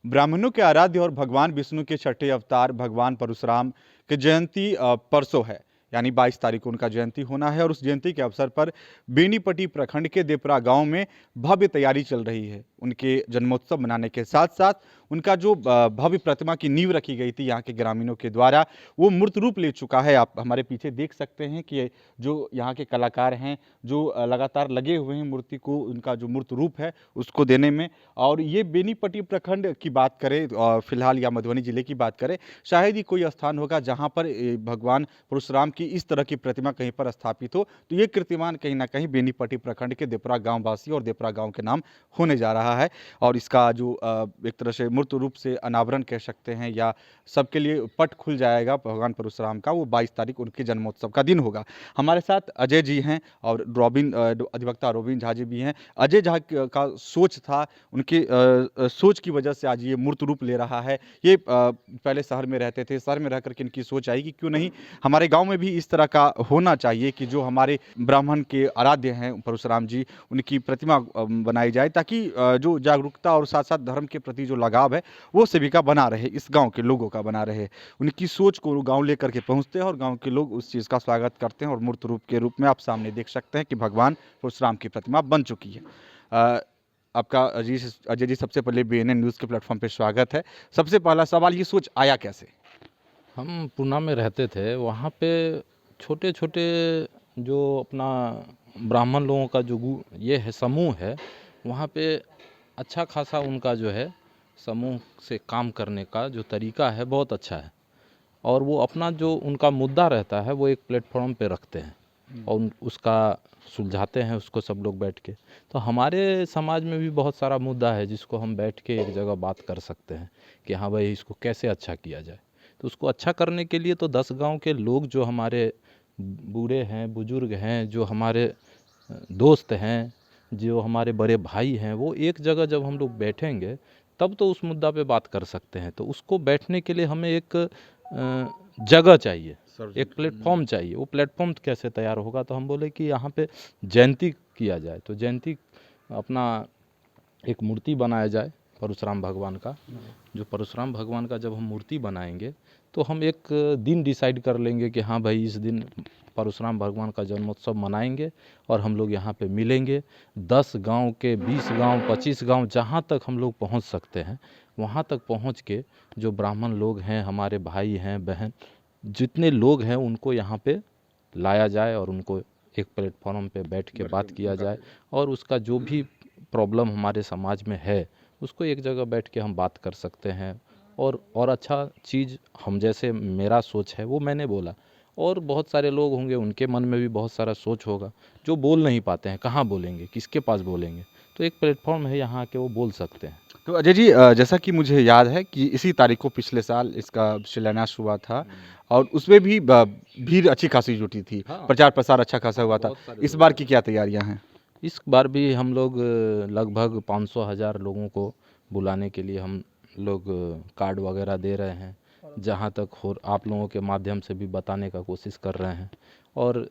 ब्राह्मणों के आराध्य और भगवान विष्णु के छठे अवतार भगवान परशुराम की जयंती परसों है। यानी 22 तारीख को उनका जयंती होना है और उस जयंती के अवसर पर बेनीपट्टी प्रखंड के देपरा गांव में भव्य तैयारी चल रही है। उनके जन्मोत्सव मनाने के साथ साथ उनका जो भव्य प्रतिमा की नींव रखी गई थी यहाँ के ग्रामीणों के द्वारा, वो मूर्त रूप ले चुका है। आप हमारे पीछे देख सकते हैं कि जो यहाँ के कलाकार हैं, जो लगातार लगे हुए हैं मूर्ति को, उनका जो मूर्त रूप है उसको देने में। और ये बेनीपट्टी प्रखंड की बात करें फिलहाल, या मधुबनी जिले की बात करें, शायद ही कोई स्थान होगा जहाँ पर भगवान परशुराम की इस तरह की प्रतिमा कहीं पर स्थापित हो। तो ये कीर्तिमान कहीं ना कहीं बेनीपट्टी प्रखंड के देपरा गाँव वासी और देपरा गाँव के नाम होने जा रहा है। और इसका जो एक तरह से मूर्त रूप से अनावरण कह सकते हैं, या सबके लिए पट खुल जाएगा भगवान परशुराम का, वो 22 तारीख उनके जन्मोत्सव का दिन होगा। हमारे साथ अजय जी हैं और अधिवक्ता रोबिन झा जी भी हैं। अजय झा का सोच था, उनकी सोच की वजह से आज ये मूर्त रूप ले रहा है। ये पहले शहर में रहते थे, शहर में रह करके इनकी सोच आई कि क्यों नहीं हमारे गांव में भी इस तरह का होना चाहिए कि जो हमारे ब्राह्मण के आराध्य हैं परशुराम जी, उनकी प्रतिमा बनाई जाए, ताकि जो जागरूकता और साथ साथ धर्म के प्रति जो लगाव है वो सभी का बना रहे, इस गांव के लोगों का बना रहे। उनकी सोच को गांव लेकर के पहुंचते हैं और गांव के लोग उस चीज़ का स्वागत करते हैं। और मूर्त रूप के रूप में आप सामने देख सकते हैं कि भगवान परशुराम की प्रतिमा बन चुकी है। आपका अजय जी सबसे पहले BNN न्यूज़ के प्लेटफॉर्म पे स्वागत है। सबसे पहला सवाल, ये सोच आया कैसे? हम पूना में रहते थे, वहाँ पे छोटे छोटे जो अपना ब्राह्मण लोगों का जो ये है समूह है, वहाँ पे अच्छा खासा उनका जो है समूह से काम करने का जो तरीका है बहुत अच्छा है। और वो अपना जो उनका मुद्दा रहता है वो एक प्लेटफॉर्म पे रखते हैं और उसका सुलझाते हैं उसको सब लोग बैठ के। तो हमारे समाज में भी बहुत सारा मुद्दा है जिसको हम बैठ के एक जगह बात कर सकते हैं कि हाँ भाई इसको कैसे अच्छा किया जाए। तो उसको अच्छा करने के लिए तो 10 गांव के लोग जो हमारे बूढ़े हैं, बुजुर्ग हैं, जो हमारे दोस्त हैं, जो हमारे बड़े भाई हैं, वो एक जगह जब हम लोग बैठेंगे तब तो उस मुद्दा पे बात कर सकते हैं। तो उसको बैठने के लिए हमें एक जगह चाहिए, एक प्लेटफॉर्म चाहिए। वो प्लेटफॉर्म कैसे तैयार होगा? तो हम बोले कि यहाँ पे जयंती किया जाए। तो जयंती अपना एक मूर्ति बनाया जाए परशुराम भगवान का। जो परशुराम भगवान का जब हम मूर्ति बनाएंगे तो हम एक दिन डिसाइड कर लेंगे कि हाँ भाई इस दिन परशुराम भगवान का जन्मोत्सव मनाएंगे और हम लोग यहाँ पे मिलेंगे। 10 गांव के 20 गांव 25 गांव जहाँ तक हम लोग पहुँच सकते हैं वहाँ तक पहुँच के जो ब्राह्मण लोग हैं, हमारे भाई हैं, बहन, जितने लोग हैं उनको यहाँ पे लाया जाए और उनको एक प्लेटफॉर्म पे बैठ के बात किया जाए। और उसका जो भी प्रॉब्लम हमारे समाज में है उसको एक जगह बैठ के हम बात कर सकते हैं। और अच्छा चीज़ हम जैसे मेरा सोच है वो मैंने बोला, और बहुत सारे लोग होंगे उनके मन में भी बहुत सारा सोच होगा जो बोल नहीं पाते हैं, कहाँ बोलेंगे, किसके पास बोलेंगे। तो एक प्लेटफॉर्म है यहाँ के वो बोल सकते हैं। तो अजय जी, जैसा कि मुझे याद है कि इसी तारीख को पिछले साल इसका शिलान्यास हुआ था और उसमें भी भीड़ अच्छी खासी जुटी थी, हाँ, प्रचार प्रसार अच्छा खासा हुआ था। बहुत सारे इस लोग बार आए। की क्या तैयारियां हैं? इस बार भी हम लोग लगभग 500,000 लोगों को बुलाने के लिए हम लोग कार्ड वगैरह दे रहे हैं। जहाँ तक हो आप लोगों के माध्यम से भी बताने का कोशिश कर रहे हैं। और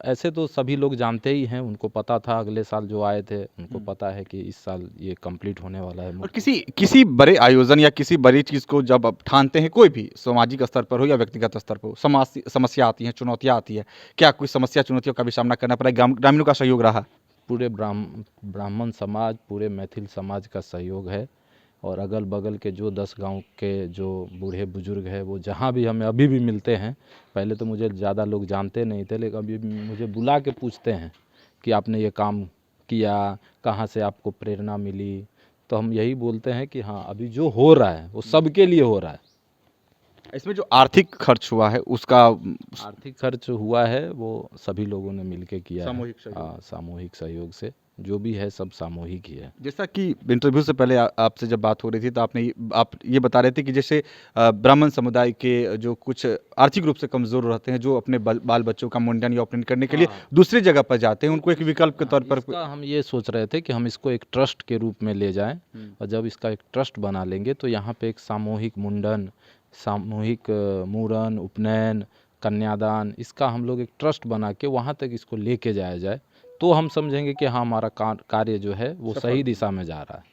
ऐसे तो सभी लोग जानते ही हैं, उनको पता था, अगले साल जो आए थे उनको पता है कि इस साल ये कंप्लीट होने वाला है और मूर्ति। किसी किसी बड़े आयोजन या किसी बड़ी चीज़ को जब आप ठानते हैं, कोई भी सामाजिक स्तर पर हो या व्यक्तिगत स्तर पर हो, समस्या आती है, चुनौतियाँ आती है, क्या कोई समस्या चुनौतियों का भी सामना करना पड़ा? ग्रामीणों का सहयोग रहा? पूरे ब्राह्मण समाज, पूरे मैथिल समाज का सहयोग है। और अगल बगल के जो 10 गांव के जो बूढ़े बुजुर्ग हैं वो जहाँ भी हमें अभी भी मिलते हैं, पहले तो मुझे ज़्यादा लोग जानते नहीं थे लेकिन अभी मुझे बुला के पूछते हैं कि आपने ये काम किया, कहाँ से आपको प्रेरणा मिली। तो हम यही बोलते हैं कि हाँ अभी जो हो रहा है वो सबके लिए हो रहा है। इसमें जो आर्थिक खर्च हुआ है उसका आर्थिक खर्च हुआ है वो सभी लोगों ने मिलके किया है। सामूहिक सहयोग। सामूहिक सहयोग से जो भी है सब सामूहिक ही है। जैसा कि इंटरव्यू से पहले आपसे जब बात हो रही थी तो आप ये बता रहे थे कि जैसे ब्राह्मण समुदाय के जो कुछ आर्थिक रूप से कमज़ोर रहते हैं, जो अपने बाल बच्चों का मुंडन या ऑपरेशन करने के लिए हाँ, दूसरी जगह पर जाते हैं, उनको एक विकल्प के तौर पर इसका हम ये सोच रहे थे कि हम इसको एक ट्रस्ट के रूप में ले जाएं। और जब इसका एक ट्रस्ट बना लेंगे तो यहाँ पे एक सामूहिक मुंडन, सामूहिक मुंडन, उपनयन, कन्यादान, इसका हम लोग एक ट्रस्ट बना के वहाँ तक इसको लेके जाया जाए। तो हम समझेंगे कि हाँ हमारा कार्य जो है वो सही दिशा में जा रहा है।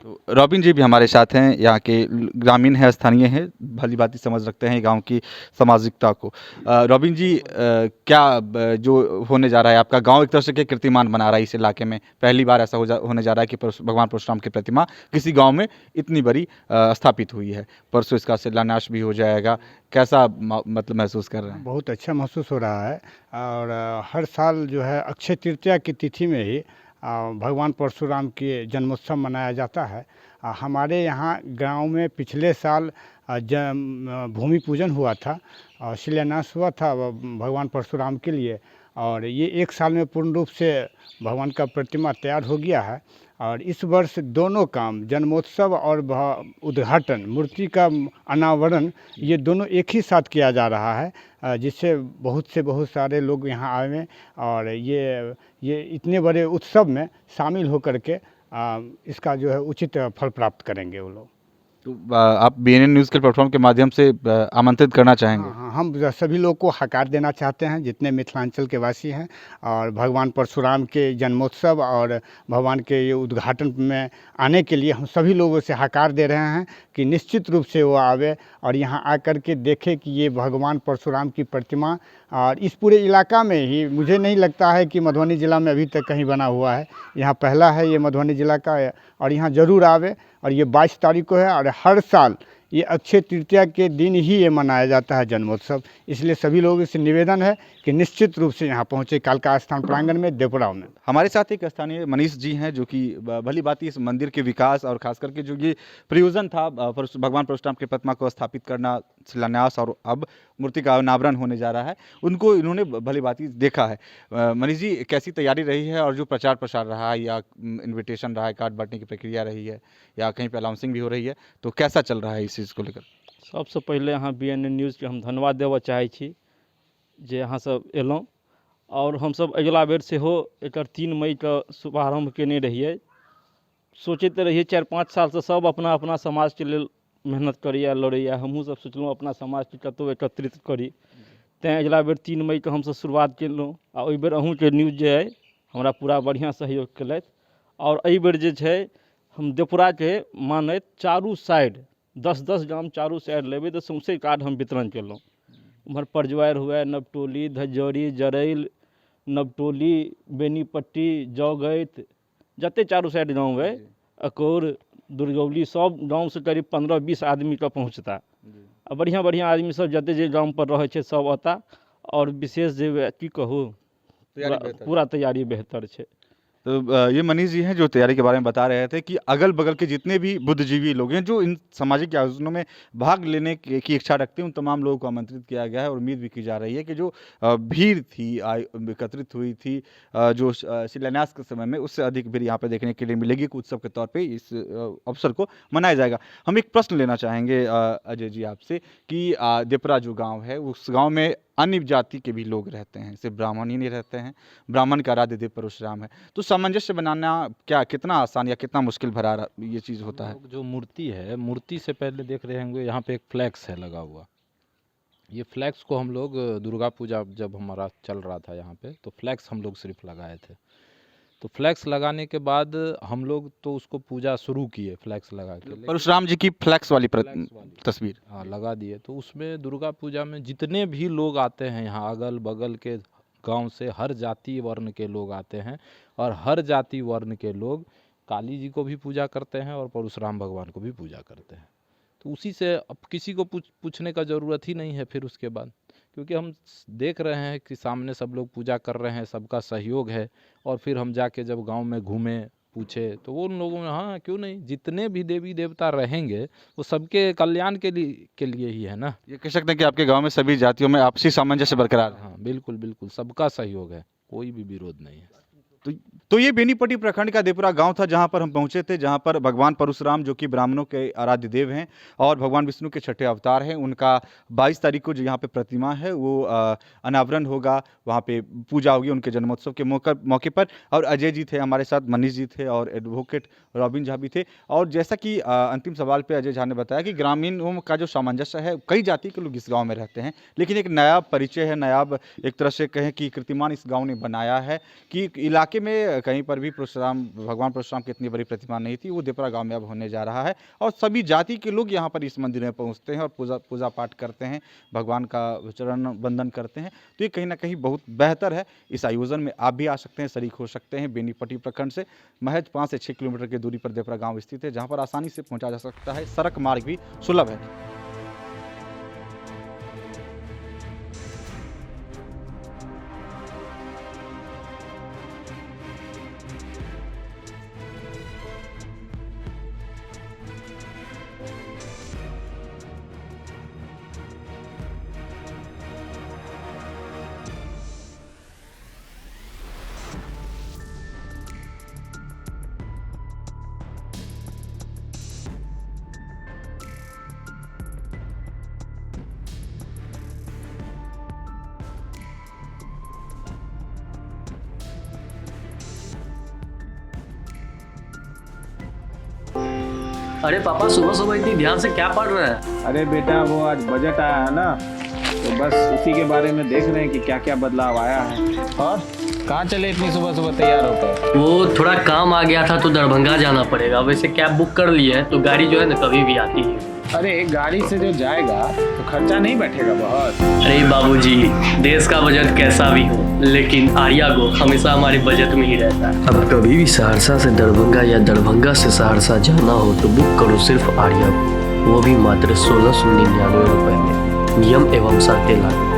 तो रॉबिन जी भी हमारे साथ हैं, यहाँ के ग्रामीण हैं, स्थानीय हैं, भली भांति समझ रखते हैं गांव की सामाजिकता को। रॉबिन जी, जो होने जा रहा है, आपका गांव एक तरह से के कीर्तिमान बना रहा है इस इलाके में। पहली बार ऐसा होने जा रहा है कि भगवान परशुराम की प्रतिमा किसी गांव में इतनी बड़ी स्थापित हुई है। परसों इसका शिलान्यास भी हो जाएगा। कैसा मतलब महसूस कर रहे हैं? बहुत अच्छा महसूस हो रहा है। और हर साल जो है अक्षय तृतीया की तिथि में ही भगवान परशुराम के जन्मोत्सव मनाया जाता है। हमारे यहाँ गांव में पिछले साल भूमि पूजन हुआ था और शिलान्यास हुआ था भगवान परशुराम के लिए। और ये एक साल में पूर्ण रूप से भगवान का प्रतिमा तैयार हो गया है। और इस वर्ष दोनों काम, जन्मोत्सव और उद्घाटन, मूर्ति का अनावरण, ये दोनों एक ही साथ किया जा रहा है, जिससे बहुत सारे लोग यहाँ आए हैं और ये इतने बड़े उत्सव में शामिल होकर के इसका जो है उचित फल प्राप्त करेंगे वो लोग। तो आप बीएनएन न्यूज़ के प्लेटफॉर्म के माध्यम से आमंत्रित करना चाहेंगे? हाँ, हम सभी लोग को हकार देना चाहते हैं, जितने मिथिलांचल के वासी हैं, और भगवान परशुराम के जन्मोत्सव और भगवान के ये उद्घाटन में आने के लिए हम सभी लोगों से हकार दे रहे हैं कि निश्चित रूप से वो आवे और यहाँ आकर के देखे कि ये भगवान परशुराम की प्रतिमा, और इस पूरे इलाका में ही मुझे नहीं लगता है कि मधुबनी ज़िला में अभी तक कहीं बना हुआ है। यहाँ पहला है ये मधुबनी ज़िला का, और यहाँ ज़रूर आवे। और ये 22 तारीख को है और हर साल ये अक्षय तृतीया के दिन ही ये मनाया जाता है जन्मोत्सव। इसलिए सभी लोगों से निवेदन है कि निश्चित रूप से यहाँ पहुँचे कालका स्थान प्रांगण में, देवपुरा में। हमारे साथ एक स्थानीय मनीष जी हैं, जो कि भली बात इस मंदिर के विकास और खास करके जो ये प्रयोजन था भगवान परशुराम की प्रतिमा को स्थापित करना, शिलान्यास और अब मूर्ति का अनावरण होने जा रहा है, उनको इन्होंने भली बात देखा है। मनीष जी, कैसी तैयारी रही है और जो प्रचार प्रसार रहा है या इन्विटेशन रहा है, कार्ड बांटने की प्रक्रिया रही है या कहीं पर अनाउंसिंग भी हो रही है, तो कैसा चल रहा है इस चीज़ को लेकर? सबसे पहले अहाँ बीएनएन न्यूज़ के हम धन्यवाद देबऽ चाहै छी जे अहाँ सब एलहुँ। और हम सब अगिला बेर सेहो एकर 3 मई के शुभारंभ केने रहिए। सोचैत रहिए 4-5 साल से सब अपना अपना समाज के लेल मेहनत करैया, लड़ैया। हमहूँ सब सोचलहुँ अपना समाज के कतहु एकत्रित करी, तैँ अगिला बेर 3 मई के हमसब शुरुआत केलहुँ। आ ओहि बेर अहूँ के न्यूज़ जे अइ हमरा पूरा बढ़िआँ सहयोग केलथि। और एहि बेर जे छै हम देवपुरा के मानैत चारू साइड 10-10 गाम चारू साइड लेबै तऽ सौंसे कार्ड हम वितरण केलहुँ। उम्हर परजवारि हुए, नवटोली, धजौरी, जरैल, नवटोली, बेनीपट्टी, जौगैत, जते चारू साइड गाँव अइ, अकौर, दुर्गौली, सब गाँव से करीब 15-20 आदमी के पहुँचता। आ बढ़िआँ बढ़िआँ आदमी सब जते जे गाँव पर रहै छै सब अता। और विशेष जे की कहू, पूरा तैयारी बेहतर छै। तो ये मनीष जी हैं जो तैयारी के बारे में बता रहे थे कि अगल बगल के जितने भी बुद्धिजीवी लोग हैं जो इन सामाजिक आयोजनों में भाग लेने की इच्छा रखते हैं, उन तमाम लोगों को आमंत्रित किया गया है। और उम्मीद भी की जा रही है कि जो भीड़ थी एकत्रित हुई थी जो शिलान्यास के समय में, उससे अधिक भीड़ यहाँ पे देखने के लिए मिलेगी कि उत्सव के तौर पे इस अवसर को मनाया जाएगा। हम एक प्रश्न लेना चाहेंगे अजय जी आपसे कि देवपुरा जो गाँव है, उस गाँव में अन्य जाति के भी लोग रहते हैं, सिर्फ ब्राह्मण ही नहीं रहते हैं। ब्राह्मण का आराध्य देव परशुराम है, तो सामंजस्य बनाना क्या कितना आसान या कितना मुश्किल भरा ये चीज़ होता है? जो मूर्ति है, मूर्ति से पहले देख रहे होंगे यहाँ पे एक फ्लैक्स है लगा हुआ। ये फ्लैक्स को हम लोग दुर्गा पूजा जब हमारा चल रहा था यहाँ पे, तो फ्लैक्स हम लोग सिर्फ लगाए थे। तो फ्लैक्स लगाने के बाद हम लोग तो उसको पूजा शुरू किए फ्लैक्स लगा के। परशुराम जी की फ्लैक्स वाली तस्वीर हाँ लगा दिए। तो उसमें दुर्गा पूजा में जितने भी लोग आते हैं यहाँ अगल बगल के गांव से, हर जाति वर्ण के लोग आते हैं। और हर जाति वर्ण के लोग काली जी को भी पूजा करते हैं और परशुराम भगवान को भी पूजा करते हैं। तो उसी से अब किसी को पूछने का ज़रूरत ही नहीं है फिर उसके बाद, क्योंकि हम देख रहे हैं कि सामने सब लोग पूजा कर रहे हैं, सबका सहयोग है। और फिर हम जाके जब गांव में घूमे, पूछे, तो वो उन लोगों ने हाँ क्यों नहीं, जितने भी देवी देवता रहेंगे वो सबके कल्याण के लिए ही है ना। ये कह सकते हैं कि आपके गांव में सभी जातियों में आपसी सामंजस्य बरकरार है? हाँ बिल्कुल बिल्कुल, सबका सहयोग है, कोई भी विरोध नहीं है। तो ये बेनीपट्टी प्रखंड का देवपुरा गांव था जहां पर हम पहुंचे थे, जहां पर भगवान परशुराम जो कि ब्राह्मणों के आराध्य देव हैं और भगवान विष्णु के छठे अवतार हैं, उनका 22 तारीख को जो यहाँ पे प्रतिमा है वो अनावरण होगा, वहाँ पे पूजा होगी उनके जन्मोत्सव के मौके पर। और अजय जी थे हमारे साथ, मनीष जी थे और एडवोकेट रॉबिन झा भी थे। और जैसा कि अंतिम सवाल पर अजय झा ने बताया कि ग्रामीणों का जो सामंजस्य है, कई जाति के लोग इस गाँव में रहते हैं, लेकिन एक नया परिचय है, नायाब एक तरह से कहें कि कीर्तिमान इस गाँव ने बनाया है कि इलाके इलाके में कहीं पर भी भगवान परशुराम की इतनी बड़ी प्रतिमा नहीं थी, वो देपरा गांव में अब होने जा रहा है और सभी जाति के लोग यहाँ पर इस मंदिर में पहुँचते हैं और पूजा पाठ करते हैं, भगवान का चरण वंदन करते हैं। तो ये कहीं ना कहीं बहुत बेहतर है। इस आयोजन में आप भी आ सकते हैं, शरीक हो सकते हैं। बेनीपट्टी प्रखंड से महज 5 से 6 किलोमीटर की दूरी पर देपरा गाँव स्थित है, जहाँ पर आसानी से पहुँचा जा सकता है। सड़क मार्ग भी सुलभ है। अरे पापा, सुबह सुबह इतनी ध्यान से क्या पढ़ रहे हैं? अरे बेटा, वो आज बजट आया है ना, तो बस उसी के बारे में देख रहे हैं कि क्या क्या बदलाव आया है। और कहाँ चले इतनी सुबह सुबह तैयार होकर? वो थोड़ा काम आ गया था तो दरभंगा जाना पड़ेगा। वैसे कैब बुक कर ली है तो गाड़ी जो है ना कभी भी आती है। अरे गाड़ी से जो जाएगा तो खर्चा नहीं बैठेगा बहुत? अरे बाबूजी, देश का बजट कैसा भी हो, लेकिन आर्या गो हमेशा हमारे बजट में ही रहता है। अब कभी भी सहरसा से दरभंगा या दरभंगा से सहरसा जाना हो तो बुक करो सिर्फ आर्या गो, वो भी मात्र 1699 रुपए में। नियम एवं शर्तें लागू।